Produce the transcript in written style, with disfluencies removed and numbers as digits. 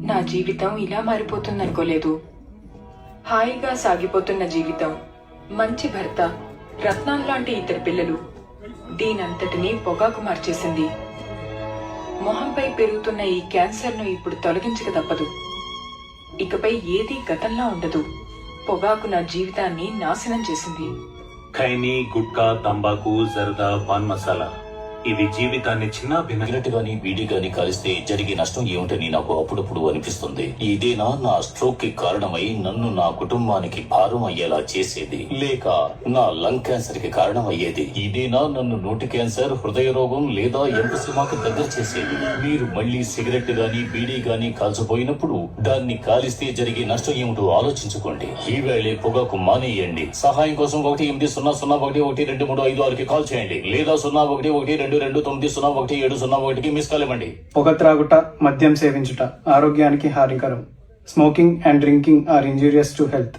నా జీవితం ఇలా మారిపోతుందనుకోలేదు. హాయిగా సాగిపోతున్న జీవితం, మంచి భర్త, రత్నాల్లాంటి ఇద్దరు పిల్లలు, దీనంతటినీ పొగాకు మార్చేసింది. మొహంపై పెరుగుతున్న ఈ క్యాన్సర్ను ఇప్పుడు తొలగించక తప్పదు. ఇకపై ఏదీ గతంలా ఉండదు. పొగాకు నా జీవితాన్ని నాశనం చేసింది. ఖైనీ, గుట్కా, తంబాకు, జర్దా, పాన్ మసాలా ఇవి జీవితాన్ని సిగరెట్ గాని బీడీ గాని కాలిస్తే జరిగే నష్టం ఏమిటని నాకు అప్పుడప్పుడు అనిపిస్తుంది. ఇదేనా నా స్ట్రోక్ కి కారణమై నన్ను నా కుటుంబానికి భారం అయ్యేలా చేసేది, లేక నా లంగ్ క్యాన్సర్ కి కారణం అయ్యేది? ఇదేనా నన్ను నోటి క్యాన్సర్, హృదయ రోగం లేదా ఎంఫిసిమాకి దగ్గర చేసేది? మీరు మళ్ళీ సిగరెట్ గాని బీడీ గాని కాల్చబోయినప్పుడు దాన్ని కాలిస్తే జరిగే నష్టం ఏమిటో ఆలోచించుకోండి. ఈవేళే పొగాకు మానేయండి. సహాయం కోసం 1-800-112-123-56కి కాల్ చేయండి, లేదా 011229011701కి మిస్ కాల్ ఇవ్వండి. పొగ త్రాగుట, మద్యం సేవించుట ఆరోగ్యానికి హానికరం. Smoking and drinking are injurious to health.